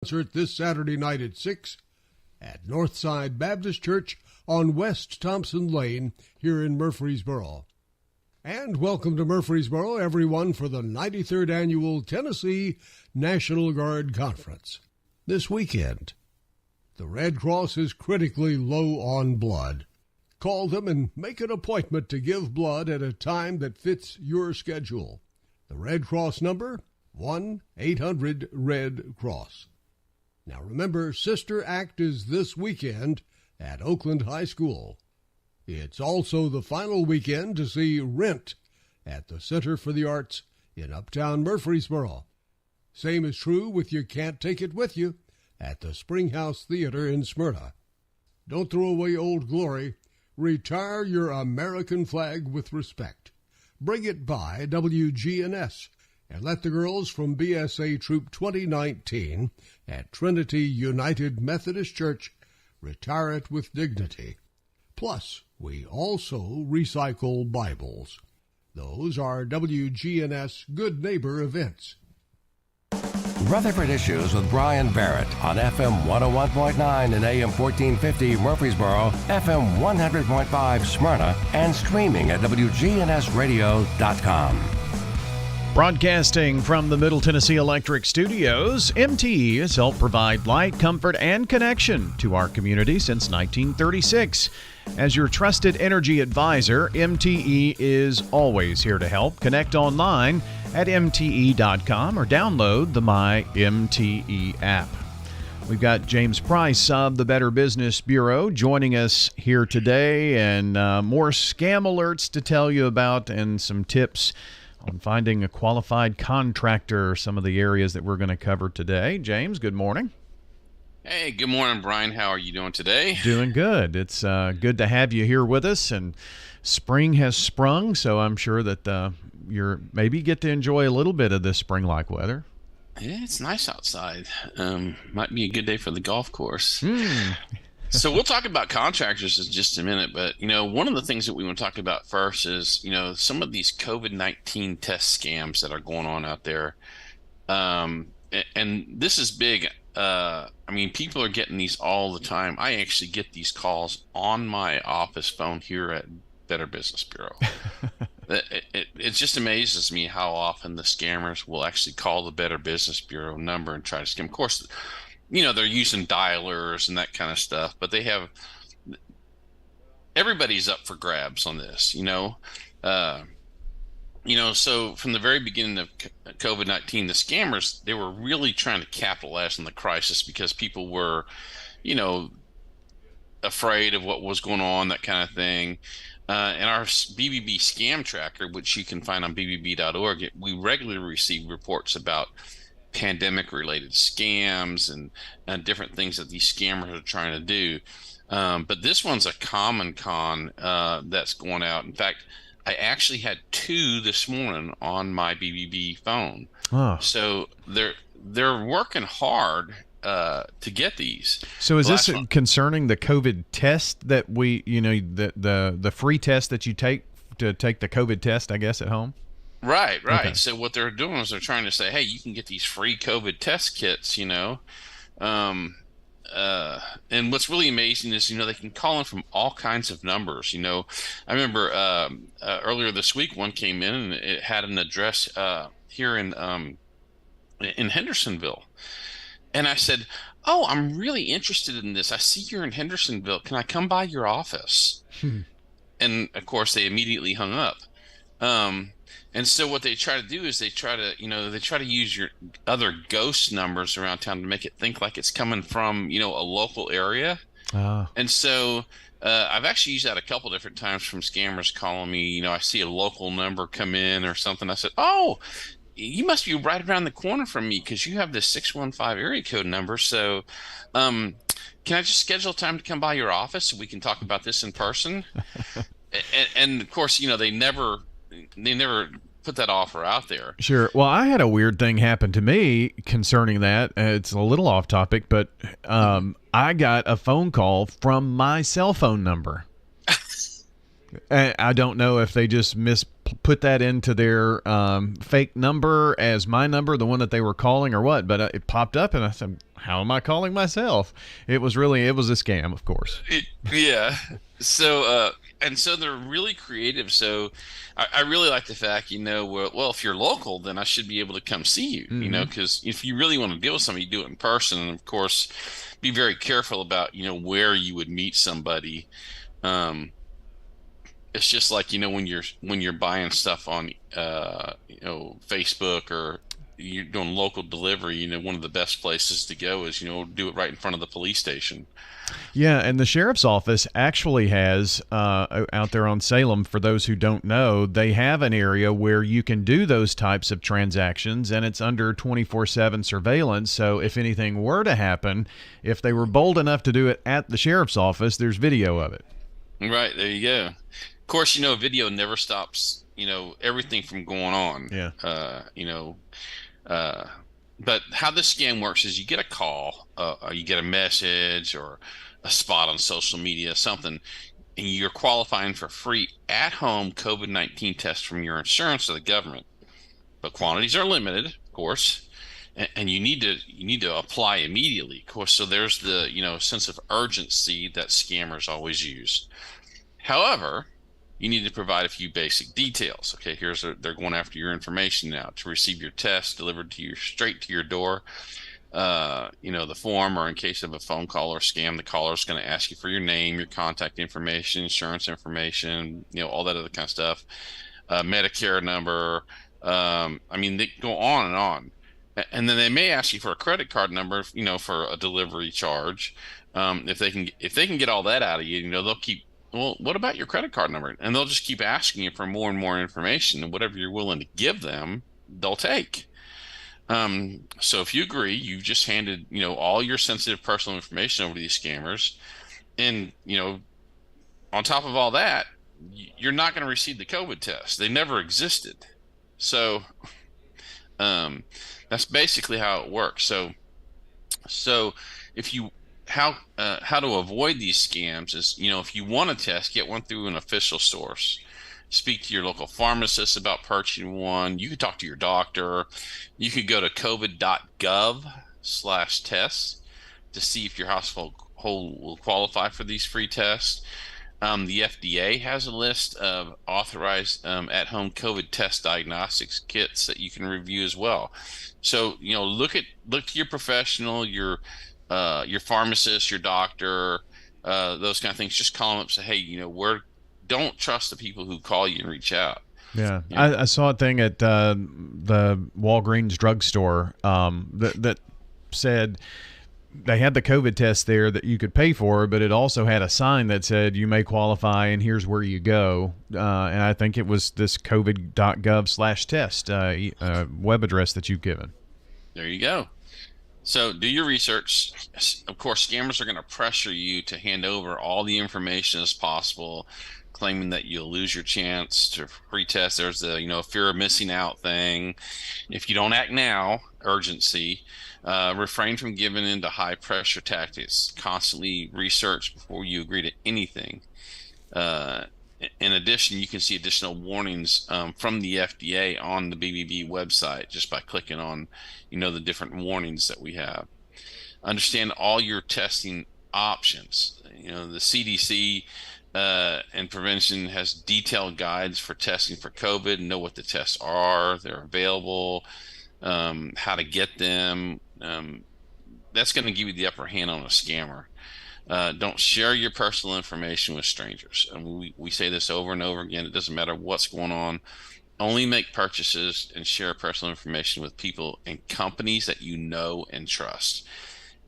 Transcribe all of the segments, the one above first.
Concert this Saturday night at 6 at Northside Baptist Church on West Thompson Lane here in Murfreesboro. And welcome to Murfreesboro, everyone, for the 93rd Annual Tennessee National Guard Conference. This weekend, the Red Cross is critically low on blood. Call them and make an appointment to give blood at a time that fits your schedule. The Red Cross number, 1-800-RED-CROSS. Now remember, Sister Act is this weekend at Oakland High School. It's also the final weekend to see Rent at the Center for the Arts in Uptown Murfreesboro. Same is true with You Can't Take It With You at the Springhouse Theater in Smyrna. Don't throw away Old Glory. Retire your American flag with respect. Bring it by WGNS. And let the girls from BSA Troop 2019 at Trinity United Methodist Church retire it with dignity. Plus, we also recycle Bibles. Those are WGNS Good Neighbor events. Rutherford Issues with Brian Barrett on FM 101.9 and AM 1450 Murfreesboro, FM 100.5 Smyrna, and streaming at WGNSradio.com. Broadcasting from the Middle Tennessee Electric Studios, MTE has helped provide light, comfort, and connection to our community since 1936. As your trusted energy advisor, MTE is always here to help. Connect online at mte.com or download the My MTE app. We've got James Price of the Better Business Bureau joining us here today, and more scam alerts to tell you about and some tips on finding a qualified contractor, some of the areas that we're going to cover today. James, good morning. Hey, good morning, Brian. How are you doing today? Doing good. It's good to have you here with us, and spring has sprung, so I'm sure that you're maybe get to enjoy a little bit of this spring-like weather. Yeah, it's nice outside. Might be a good day for the golf course. Mm. So we'll talk about contractors in just a minute, but, one of the things that we want to talk about first is, some of these COVID-19 test scams that are going on out there. And this is big. People are getting these all the time. I actually get these calls on my office phone here at Better Business Bureau. It just amazes me how often the scammers will actually call the Better Business Bureau number and try to scam. Of course, they're using dialers and that kind of stuff, but everybody's up for grabs on this, so from the very beginning of COVID-19, the scammers, they were really trying to capitalize on the crisis because people were, afraid of what was going on, that kind of thing. And our BBB scam tracker, which you can find on bbb.org, we regularly receive reports about pandemic-related scams and different things that these scammers are trying to do. But this one's a common con that's going out. In fact, I actually had two this morning on my BBB phone. Oh. So they're working hard to get these. So is this concerning the COVID test that we, the free test that you take to take the COVID test, I guess, at home? Right. Okay. So what they're doing is they're trying to say, hey, you can get these free COVID test kits, and what's really amazing is, they can call in from all kinds of numbers. I remember earlier this week, one came in and it had an address here in Hendersonville. And I said, oh, I'm really interested in this. I see you're in Hendersonville. Can I come by your office? And of course, they immediately hung up. And so what they try to do is they try to use your other ghost numbers around town to make it think like it's coming from, a local area. And so I've actually used that a couple different times from scammers calling me. I see a local number come in or something. I said, oh, you must be right around the corner from me because you have this 615 area code number. So can I just schedule time to come by your office so we can talk about this in person? and of course, they never put that offer out there. Sure. Well, I had a weird thing happen to me concerning that. It's a little off topic, but I got a phone call from my cell phone number. I don't know if they just misplaced put that into their fake number as my number, the one that they were calling, or what. But it popped up, and I said, "How am I calling myself?" It was a scam, of course. Yeah. So and so they're really creative. So I really like the fact, well, if you're local, then I should be able to come see you, because if you really want to deal with somebody, you do it in person. And of course, be very careful about, where you would meet somebody. It's just like, when you're buying stuff on, Facebook, or you're doing local delivery, one of the best places to go is, do it right in front of the police station. Yeah, and the sheriff's office actually has out there on Salem, for those who don't know, they have an area where you can do those types of transactions, and it's under 24/7 surveillance. So if anything were to happen, if they were bold enough to do it at the sheriff's office, there's video of it. Right, there you go. Of course, video never stops, everything from going on. Yeah. But how this scam works is you get a call, or you get a message, or a spot on social media, something, and you're qualifying for free at-home COVID-19 tests from your insurance or the government. But quantities are limited, of course, and you need to apply immediately, of course. So there's the sense of urgency that scammers always use. However, you need to provide a few basic details. Okay, they're going after your information now to receive your test delivered to you straight to your door. The form, or in case of a phone call or scam, the caller is going to ask you for your name, your contact information, insurance information, all that other kind of stuff, Medicare number. They go on and on. And then they may ask you for a credit card number, for a delivery charge. If they can get all that out of you, they'll keep, well, what about your credit card number? And they'll just keep asking you for more and more information, and whatever you're willing to give them, they'll take. So if you agree, you've just handed, all your sensitive personal information over to these scammers. And, on top of all that, you're not going to receive the COVID test. They never existed. So, that's basically how it works. So if you, how to avoid these scams is, if you want a test, get one through an official source. Speak to your local pharmacist about purchasing one. You could talk to your doctor. You could go to covid.gov/tests to see if your household will qualify for these free tests. The FDA has a list of authorized at-home COVID test diagnostics kits that you can review as well. So, look to your professional, your pharmacist, your doctor, those kind of things. Just call them up and say, hey, don't trust the people who call you and reach out. Yeah. I saw a thing at the Walgreens drugstore that said they had the COVID test there that you could pay for, but it also had a sign that said you may qualify and here's where you go. And I think it was this covid.gov/test web address that you've given. There you go. So do your research. Of course, scammers are going to pressure you to hand over all the information as possible, claiming that you'll lose your chance to free test. There's the, fear of missing out thing. If you don't act now, urgency. Refrain from giving in to high pressure tactics. Constantly research before you agree to anything. In addition, you can see additional warnings from the FDA on the BBB website just by clicking on, the different warnings that we have. Understand all your testing options. The CDC and prevention has detailed guides for testing for COVID. Know what the tests are. They're available. How to get them. That's going to give you the upper hand on a scammer. Don't share your personal information with strangers. And we say this over and over again. It doesn't matter what's going on. Only make purchases and share personal information with people and companies that you know and trust.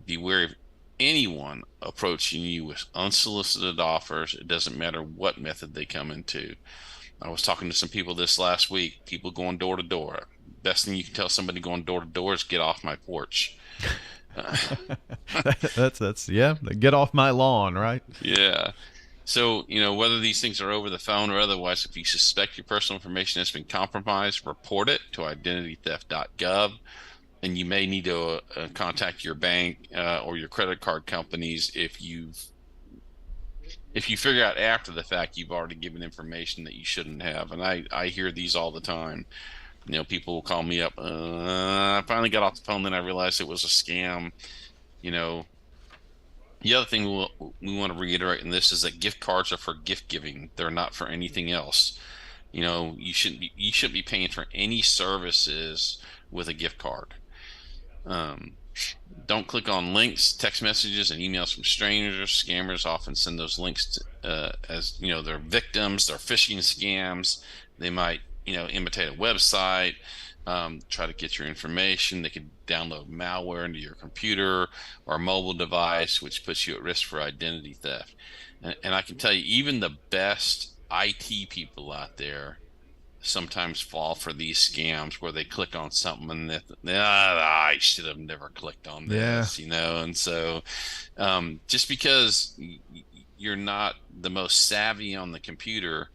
Be wary of anyone approaching you with unsolicited offers. It doesn't matter what method they come into. I was talking to some people this last week, people going door to door. Best thing you can tell somebody going door to door is get off my porch. That's get off my lawn, right? Yeah. So, whether these things are over the phone or otherwise, if you suspect your personal information has been compromised, report it to identitytheft.gov. And you may need to contact your bank or your credit card companies if you've if you figure out after the fact, you've already given information that you shouldn't have. And I hear these all the time. People will call me up. I finally got off the phone, then I realized it was a scam. You know, the other thing we want to reiterate in this is that gift cards are for gift giving. They're not for anything else. You shouldn't be paying for any services with a gift card. Um, don't click on links, text messages, and emails from strangers. Scammers often send those links as they're victims. They're phishing scams. They might imitate a website, try to get your information. They could download malware into your computer or mobile device, which puts you at risk for identity theft. And I can tell you, even the best IT people out there sometimes fall for these scams where they click on something and I should have never clicked on this, and so just because you're not the most savvy on the computer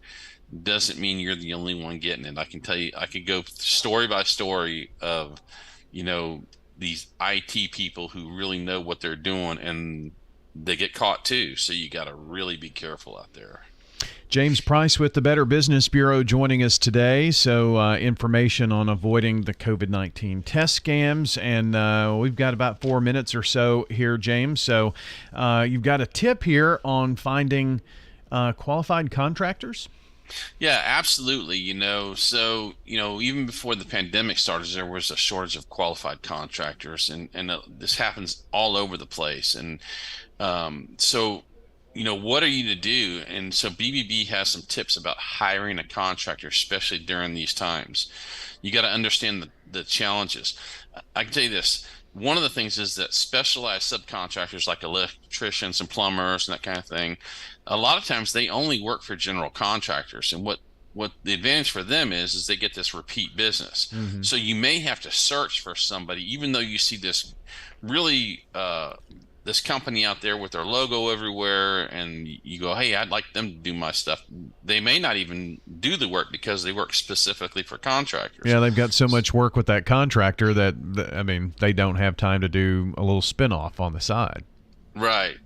doesn't mean you're the only one getting it. I can tell you, I could go story by story of these IT people who really know what they're doing, and they get caught too, so you got to really be careful out there. James Price with the Better Business Bureau joining us today. So information on avoiding the COVID-19 test scams. And we've got about 4 minutes or so here, James. So you've got a tip here on finding qualified contractors? Yeah, absolutely. So, even before the pandemic started, there was a shortage of qualified contractors, and this happens all over the place. And so, what are you to do? And so BBB has some tips about hiring a contractor, especially during these times. You got to understand the challenges. I can tell you this. One of the things is that specialized subcontractors like electricians and plumbers and that kind of thing, a lot of times they only work for general contractors. And what the advantage for them is they get this repeat business. Mm-hmm. So you may have to search for somebody, even though you see this really this company out there with their logo everywhere, and you go, hey, I'd like them to do my stuff. They may not even do the work because they work specifically for contractors. Yeah, they've got so much work with that contractor that, they don't have time to do a little spin-off on the side. Right,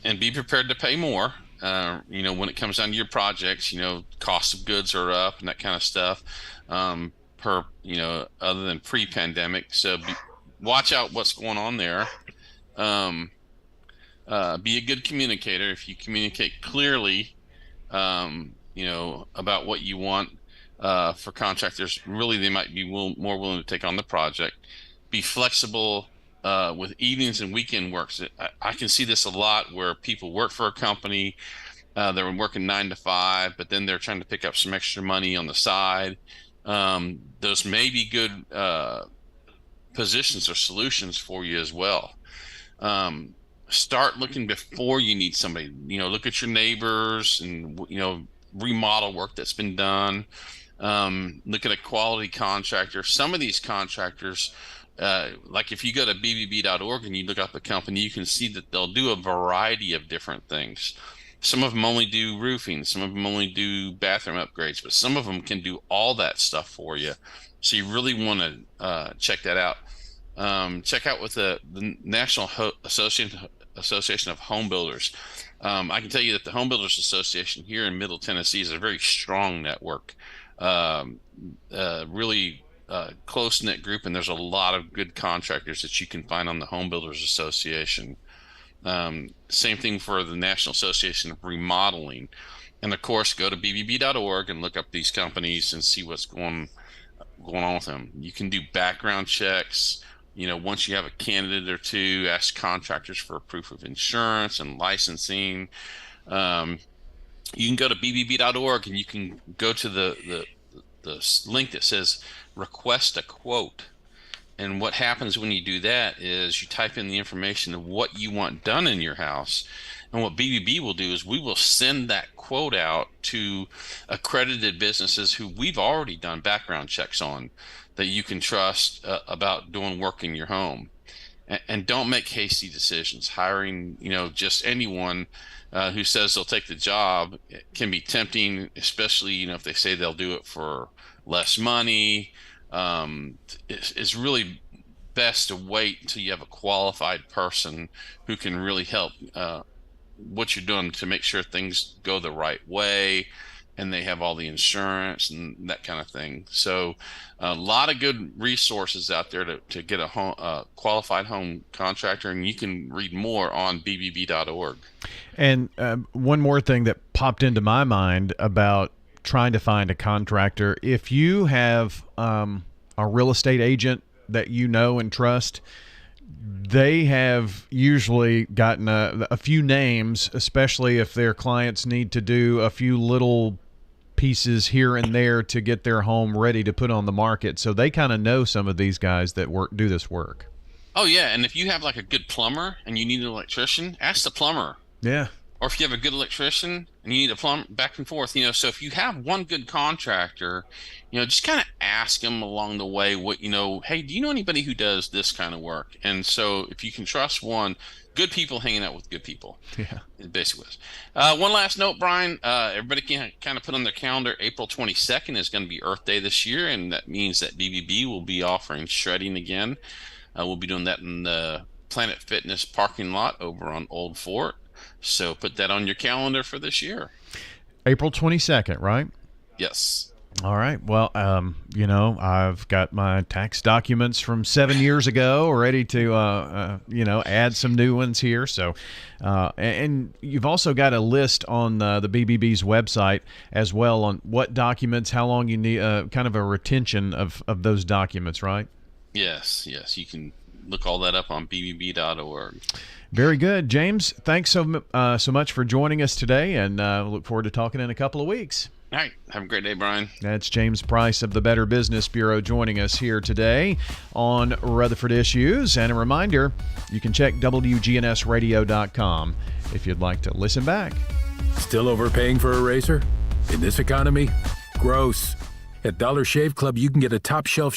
and be prepared to pay more. When it comes down to your projects, cost of goods are up and that kind of stuff, other than pre-pandemic. So watch out what's going on there. Be a good communicator. If you communicate clearly, about what you want for contractors, really they might be more willing to take on the project. Be flexible with evenings and weekend works. I can see this a lot where people work for a company, they're working 9 to 5, but then they're trying to pick up some extra money on the side. Those may be good positions or solutions for you as well. Start looking before you need somebody. Look at your neighbors and remodel work that's been done. Look at a quality contractor. Some of these contractors, like if you go to bbb.org and you look up a company, you can see that they'll do a variety of different things. Some of them only do roofing, some of them only do bathroom upgrades, but some of them can do all that stuff for you. So you really want to check that out. Check out with the National Association of Home Builders. I can tell you that the Home Builders Association here in Middle Tennessee is a very strong network, really close-knit group, and there's a lot of good contractors that you can find on the Home Builders Association. Same thing for the National Association of Remodeling. And of course, go to bbb.org and look up these companies and see what's going on with them. You can do background checks. Once you have a candidate or two, ask contractors for a proof of insurance and licensing. You can go to bbb.org and you can go to the link that says request a quote. And what happens when you do that is you type in the information of what you want done in your house. And what BBB will do is we will send that quote out to accredited businesses who we've already done background checks on, that you can trust about doing work in your home. And don't make hasty decisions. Hiring, just anyone who says they'll take the job can be tempting, especially, if they say they'll do it for less money. It's really best to wait until you have a qualified person who can really help what you're doing to make sure things go the right way, and they have all the insurance and that kind of thing. So a lot of good resources out there to get a qualified home contractor, and you can read more on bbb.org. And one more thing that popped into my mind about trying to find a contractor, if you have a real estate agent that you know and trust, they have usually gotten a few names, especially if their clients need to do a few little pieces here and there to get their home ready to put on the market. So they kind of know some of these guys that do this work. Oh, yeah. And if you have like a good plumber and you need an electrician, ask the plumber. Yeah. Or if you have a good electrician and you need a plumber, back and forth, so if you have one good contractor, just kind of ask them along the way hey, do you know anybody who does this kind of work? And so if you can trust one, good people hanging out with good people. Yeah. It basically is. One last note, Brian, everybody can kind of put on their calendar, April 22nd is going to be Earth Day this year. And that means that BBB will be offering shredding again. We'll be doing that in the Planet Fitness parking lot over on Old Fort. So put that on your calendar for this year. April 22nd, right? Yes. All right. Well, I've got my tax documents from 7 years ago ready to, add some new ones here. So, and you've also got a list on the BBB's website as well on what documents, how long you need, kind of a retention of those documents, right? Yes. You can look all that up on bbb.org. Very good. James, thanks so much for joining us today, and look forward to talking in a couple of weeks. All right. Have a great day, Brian. That's James Price of the Better Business Bureau joining us here today on Rutherford Issues. And a reminder, you can check WGNSradio.com if you'd like to listen back. Still overpaying for a razor? In this economy? Gross. At Dollar Shave Club, you can get a top-shelf